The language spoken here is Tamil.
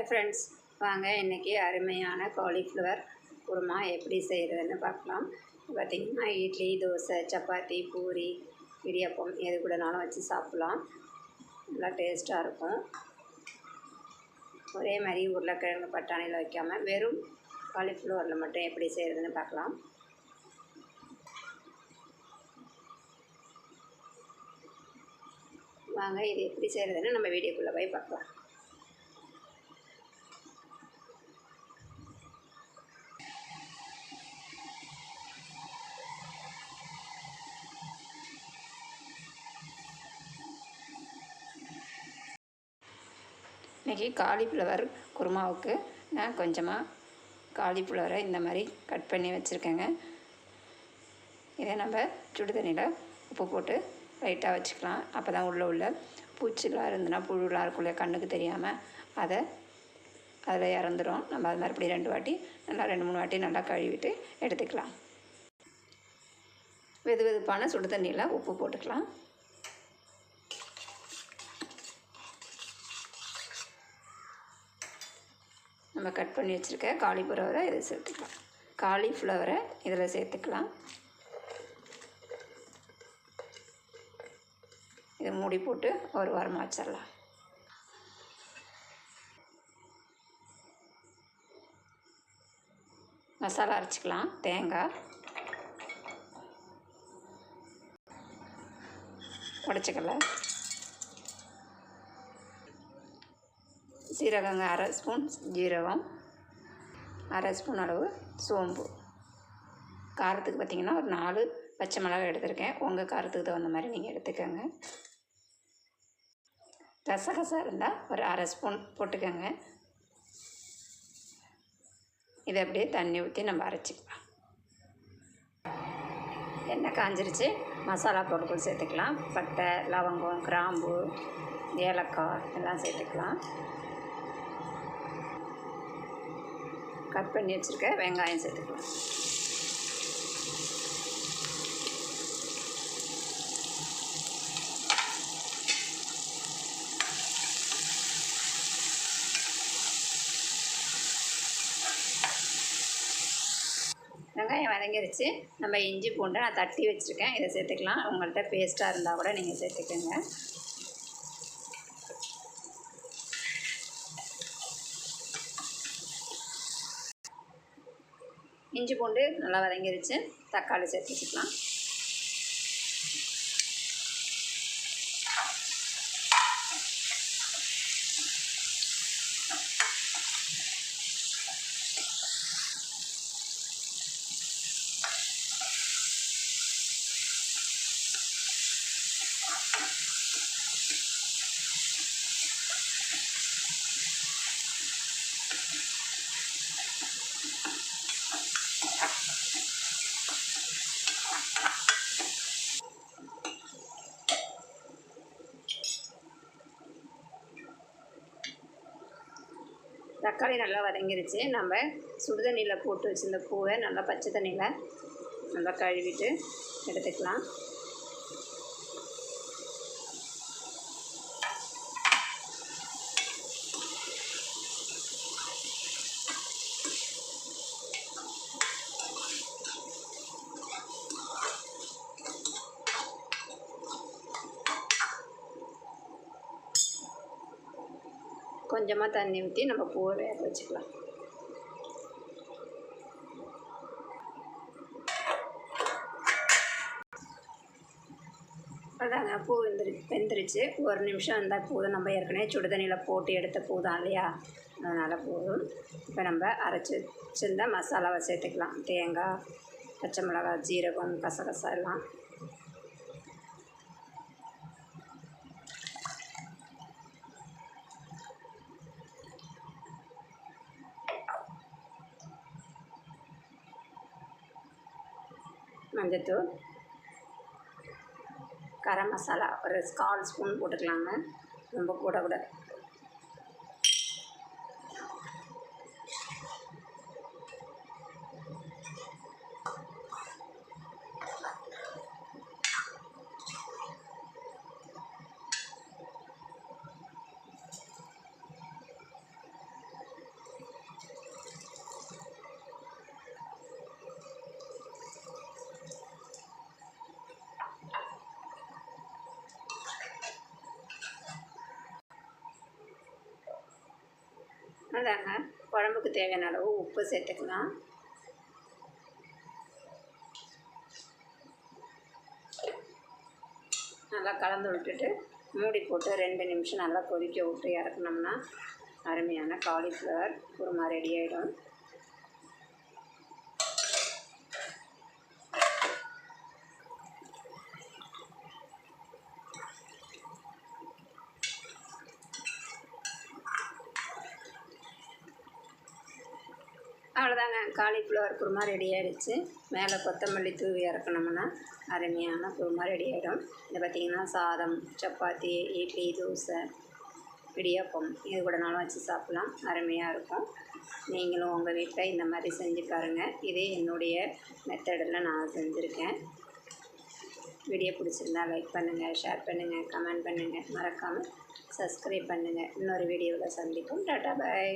ஹாய் ஃப்ரெண்ட்ஸ், வாங்க இன்றைக்கி அருமையான காலிஃப்ளவர் குருமா எப்படி செய்கிறதுன்னு பார்க்கலாம். பார்த்திங்கன்னா இட்லி, தோசை, சப்பாத்தி, பூரி, இடியாப்பம் எது கூடனாலும் வச்சு சாப்பிட்லாம். நல்லா டேஸ்ட்டாக இருக்கும். ஒரே மாதிரி உருளைக்கிழங்கு பட்டாணியில் வைக்காமல் வெறும் காலிஃப்ளவரில் மட்டும் எப்படி செய்கிறதுன்னு பார்க்கலாம். வாங்க இது எப்படி செய்கிறதுன்னு நம்ம வீடியோக்குள்ளே போய் பார்க்கலாம். இன்றைக்கி காலிஃப்ளவர் குருமாவுக்கு நான் கொஞ்சமாக காலிஃப்ளவரை இந்த மாதிரி கட் பண்ணி வச்சுருக்கேங்க. இதை நம்ம சுடு தண்ணியில் உப்பு போட்டு லைட்டாக வச்சுக்கலாம். அப்போ தான் உள்ள பூச்சிலாம் இருந்துன்னா புழுலாம் இருக்குள்ள கண்ணுக்கு தெரியாமல் அதில் இறந்துடும். நம்ம அது மாதிரி இப்படி 2 3 வாட்டி நல்லா கழுவிட்டு எடுத்துக்கலாம். வெதுவெதுப்பான சுடு தண்ணியில் உப்பு போட்டுக்கலாம். நம்ம கட் பண்ணி வச்சுருக்க காலிஃப்ளவரை இதில் சேர்த்துக்கலாம். இதை மூடி போட்டு ஒரு வாரமாக வச்சிடலாம். மசாலா அரைச்சிக்கலாம். தேங்காய், உடைச்சக்கடலை, சீரகங்க 1/2 ஸ்பூன், ஜீரகம் 1/2 ஸ்பூன் அளவு, சோம்பு. காரத்துக்கு பார்த்திங்கன்னா ஒரு 4 பச்சை மிளகாய் எடுத்திருக்கேன். உங்கள் காரத்துக்கு தகுந்த மாதிரி நீங்கள் எடுத்துக்கோங்க. கசகசா இருந்தால் ஒரு 1/2 ஸ்பூன் போட்டுக்கோங்க. இதை அப்படியே தண்ணி ஊற்றி நம்ம அரைச்சிக்கலாம். எண்ணெய் காஞ்சிருச்சு. மசாலா பொருட்கள் சேர்த்துக்கலாம். பட்டை, லவங்கம், கிராம்பு, ஏலக்காய் எல்லாம் சேர்த்துக்கலாம். கட் பண்ணி வச்சுருக்க வெங்காயம் சேர்த்துக்கலாம். வெங்காயம் வதங்கிருச்சு. நம்ம இஞ்சி பூண்டை நான் தட்டி வச்சுருக்கேன், இதை சேர்த்துக்கலாம். உங்கள்கிட்ட பேஸ்ட்டாக இருந்தால் கூட நீங்கள் சேர்த்துக்கோங்க. இஞ்சி பூண்டு நல்லா வதங்கிருச்சு. தக்காளி சேர்த்து வச்சுக்கலாம். தக்காளி நல்லா வதங்கிருச்சு. நம்ம சுடு தண்ணியில் போட்டு வச்சுருந்த பூவை நல்லா பச்சை தண்ணியில் நல்லா கழுவிட்டு எடுத்துக்கலாம். கொஞ்சமாக தண்ணி ஊற்றி நம்ம பூவை வேக வச்சுக்கலாம். அதாங்க பூ வெந்துருச்சு. ஒரு நிமிஷம் இருந்தால் போதும். நம்ம ஏற்கனவே சுடு தண்ணியில் போட்டு எடுத்த பூ தான் இல்லையா, அதனால் போதும். இப்போ நம்ம அரைச்சி வச்சுருந்த மசாலாவை சேர்த்துக்கலாம். தேங்காய், பச்சை மிளகாய், ஜீரகம், கசகசா எல்லாம். மஞ்சத்தூள், கரம் மசாலா ஒரு 1/4 ஸ்பூன் போட்டுக்கலாங்க, ரொம்ப போடக்கூடாது. அதாங்க குழம்புக்கு தேவையான அளவு உப்பு சேர்த்துக்கலாம். நல்லா கலந்து விட்டுட்டு மூடி போட்டு 2 நிமிஷம் நல்லா கொதிக்க விட்டு இறக்குனோம்னா அருமையான காலிஃப்ளவர் குருமா ரெடி ஆகிடும். அவ்வளோதாங்க, காலிஃப்ளவர் குருமா ரெடி ஆகிடுச்சு. மேலே கொத்தமல்லி தூவி இறக்கணும்னா அருமையான குருமா ரெடி ஆகிடும். இதை பார்த்திங்கன்னா சாதம், சப்பாத்தி, இட்லி, தோசை, இடியாப்பம் இது கூடனாலும் வச்சு சாப்பிட்லாம். அருமையாக இருக்கும். நீங்களும் உங்கள் வீட்டில் இந்த மாதிரி செஞ்சு பாருங்கள். இதே என்னுடைய மெத்தடில் நான் செஞ்சுருக்கேன். வீடியோ பிடிச்சிருந்தா லைக் பண்ணுங்கள், ஷேர் பண்ணுங்கள், கமெண்ட் பண்ணுங்கள், மறக்காமல் சப்ஸ்கிரைப் பண்ணுங்கள். இன்னொரு வீடியோவில் சந்திப்போம். டாட்டா பாய்.